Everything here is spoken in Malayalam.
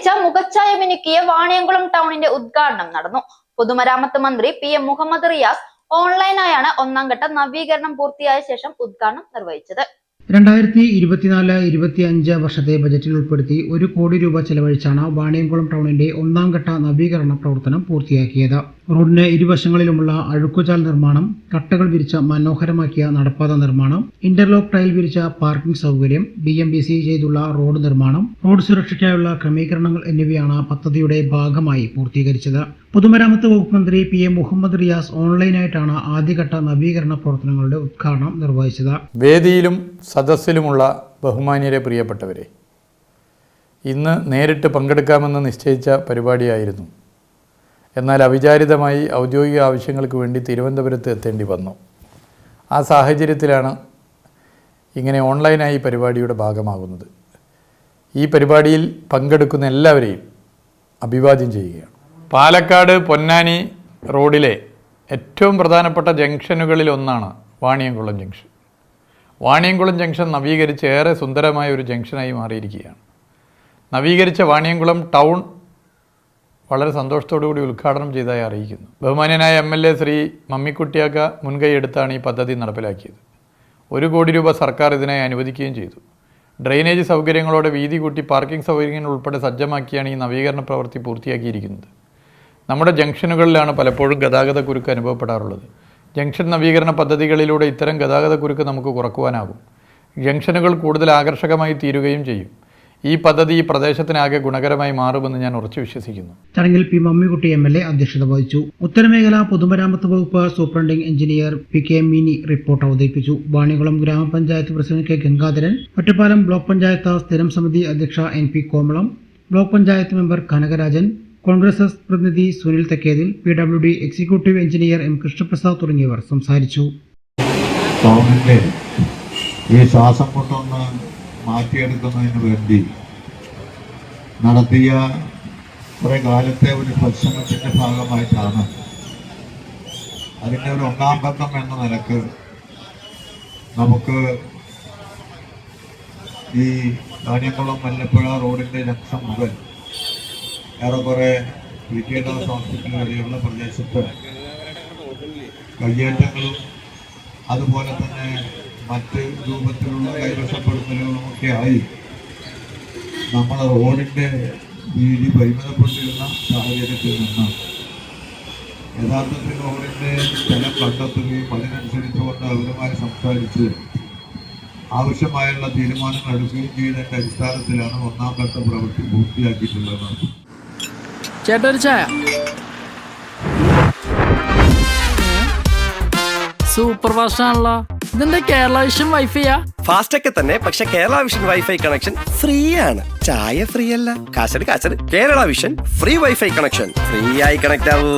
നവീകരിച്ച മുഖച്ഛായ മിനുക്കിയ വാണിയംകുളം ടൗണിന്റെ ഉദ്ഘാടനം നടന്നു. പൊതുമരാമത്ത് മന്ത്രി PM മുഹമ്മദ് റിയാസ് ഓൺലൈനായാണ് ഒന്നാം ഘട്ട നവീകരണം പൂർത്തിയായ ശേഷം ഉദ്ഘാടനം നിർവഹിച്ചത്. 2024-25 വർഷത്തെ ബജറ്റിൽ ഉൾപ്പെടുത്തി 1 കോടി രൂപ ചെലവഴിച്ചാണ് വാണിയംകുളം ടൗണിന്റെ ഒന്നാം ഘട്ട നവീകരണ പ്രവർത്തനം പൂർത്തിയാക്കിയത്. റോഡിന് ഇരുവശങ്ങളിലുമുള്ള അഴുക്കുചാൽ നിർമ്മാണം, കട്ടകൾ വിരിച്ച മനോഹരമാക്കിയ നടപ്പാത നിർമ്മാണം, ഇന്റർലോക്ക് ടൈൽ വിരിച്ച പാർക്കിംഗ് സൗകര്യം, BMBC ചെയ്തുള്ള റോഡ് നിർമ്മാണം, റോഡ് സുരക്ഷയ്ക്കായുള്ള ക്രമീകരണങ്ങൾ എന്നിവയാണ് പദ്ധതിയുടെ ഭാഗമായി പൂർത്തീകരിച്ചത്. പൊതുമരാമത്ത് വകുപ്പ് മന്ത്രി PM മുഹമ്മദ് റിയാസ് ഓൺലൈനായിട്ടാണ് ആദ്യഘട്ട നവീകരണ പ്രവർത്തനങ്ങളുടെ ഉദ്ഘാടനം നിർവഹിച്ചത്. വേദിയിലും സദസ്സിലുമുള്ള ബഹുമാന്യരെ, പ്രിയപ്പെട്ടവരെ, ഇന്ന് നേരിട്ട് പങ്കെടുക്കാമെന്ന് നിശ്ചയിച്ച പരിപാടിയായിരുന്നു. എന്നാൽ അവിചാരിതമായി ഔദ്യോഗിക ആവശ്യങ്ങൾക്ക് വേണ്ടി തിരുവനന്തപുരത്ത് എത്തേണ്ടി വന്നു. ആ സാഹചര്യത്തിലാണ് ഇങ്ങനെ ഓൺലൈനായി പരിപാടിയുടെ ഭാഗമാകുന്നത്. ഈ പരിപാടിയിൽ പങ്കെടുക്കുന്ന എല്ലാവരെയും അഭിവാദ്യം ചെയ്യുകയാണ്. പാലക്കാട് പൊന്നാനി റോഡിലെ ഏറ്റവും പ്രധാനപ്പെട്ട ജംഗ്ഷനുകളിൽ ഒന്നാണ് വാണിയംകുളം ജംഗ്ഷൻ. വാണിയംകുളം ജംഗ്ഷൻ നവീകരിച്ച് ഏറെ സുന്ദരമായ ഒരു ജംഗ്ഷനായി മാറിയിരിക്കുകയാണ്. നവീകരിച്ച വാണിയംകുളം ടൗൺ വളരെ സന്തോഷത്തോടുകൂടി ഉദ്ഘാടനം ചെയ്തതായി അറിയിക്കുന്നു. ബഹുമാന്യനായ MLA ശ്രീ മമ്മിക്കുട്ടിയാക്ക മുൻകൈയെടുത്താണ് ഈ പദ്ധതി നടപ്പിലാക്കിയത്. 1 കോടി രൂപ സർക്കാർ ഇതിനായി അനുവദിക്കുകയും ചെയ്തു. ഡ്രെയിനേജ് സൗകര്യങ്ങളോടെ വീതി കൂട്ടി പാർക്കിംഗ് സൗകര്യങ്ങൾ ഉൾപ്പെടെ സജ്ജമാക്കിയാണ് ഈ നവീകരണ പ്രവൃത്തി പൂർത്തിയാക്കിയിരിക്കുന്നത്. നമ്മുടെ ജംഗ്ഷനുകളിലാണ് പലപ്പോഴും ഗതാഗതക്കുരുക്ക് അനുഭവപ്പെടാറുള്ളത്. ജംഗ്ഷൻ നവീകരണ പദ്ധതികളിലൂടെ ഇത്തരം ഗതാഗതക്കുരുക്ക് നമുക്ക് കുറക്കുവാനാകും. ജംഗ്ഷനുകൾ കൂടുതൽ ആകർഷകമായി തീരുകയും ചെയ്യും. ഈ പദ്ധതി ഈ പ്രദേശത്തിനാകെ ഗുണകരമായി മാറുമെന്ന് ഞാൻ ഉറച്ചു വിശ്വസിക്കുന്നു. ചടങ്ങിൽ P. മമ്മിക്കുട്ടി MLA അധ്യക്ഷത വഹിച്ചു. ഉത്തരമേഖല പൊതുമരാമത്ത് വകുപ്പ് superintending engineer PK Mini report അവതരിപ്പിച്ചു. വാണിയംകുളം ഗ്രാമപഞ്ചായത്ത് president K. Gangadharan, Ottapalam block panchayat സ്ഥിരം സമിതി അധ്യക്ഷ NP Komalam, block panchayat member Kanakarajan, Congress പ്രതിനിധി Sunil Thekkethil, PWD executive engineer M. Krishnaprasad തുടങ്ങിയവർ സംസാരിച്ചു. ഈ ശ്വാസം മുട്ടൊന്ന് മാറ്റിയെടുക്കുന്നതിന് വേണ്ടി നടത്തിയ കുറെ കാലത്തെ ഒരു പരിശ്രമത്തിന്റെ ഭാഗമായിട്ടാണ് അതിൻ്റെ ഒരു ഒന്നാം ഘട്ടം എന്ന നിലക്ക് നമുക്ക് ഈ വാണിയംകുളം മല്ലപ്പുഴ റോഡിന്റെ ജംഗ്ഷൻ മുതൽ ഏറെക്കുറെ വിദ്യാഭ്യാസ ഹോസ്പിറ്റൽ വരെയുള്ള പ്രദേശത്ത് കയ്യേറ്റങ്ങളും അതുപോലെ തന്നെ മറ്റ് രൂപത്തിലുള്ള കൈവശപ്പെടുത്തലുകളുമൊക്കെ ആയി നമ്മൾ റോഡിൻ്റെ വീതി പരിമിതപ്പെട്ടിരുന്ന സാഹചര്യത്തിൽ നിന്ന് യഥാർത്ഥത്തിൽ റോഡിൻ്റെ സ്ഥലം കണ്ടെത്തുകയും അതിനനുസരിച്ചുകൊണ്ട് അവരുമായി സംസാരിച്ച് ആവശ്യമായുള്ള തീരുമാനങ്ങൾ എടുക്കുകയും ചെയ്തതിൻ്റെ അടിസ്ഥാനത്തിലാണ് ഒന്നാം ഘട്ട പ്രവൃത്തി പൂർത്തിയാക്കിയിട്ടുള്ളത്. ചേട്ടാ ഒരു ചായ. സൂപ്പർ ഫാസ്റ്റ് ആണല്ലോ. ഇതെന്താ കേരള വിഷൻ വൈഫൈയാ? ഫാസ്റ്റ് ഒക്കെ തന്നെ, പക്ഷെ Kerala vision wifi connection free ആണ്. ചായ ഫ്രീ അല്ല, കാശട്. Kerala vision free wifi connection. Free ആയി കണക്ട് ആവൂ.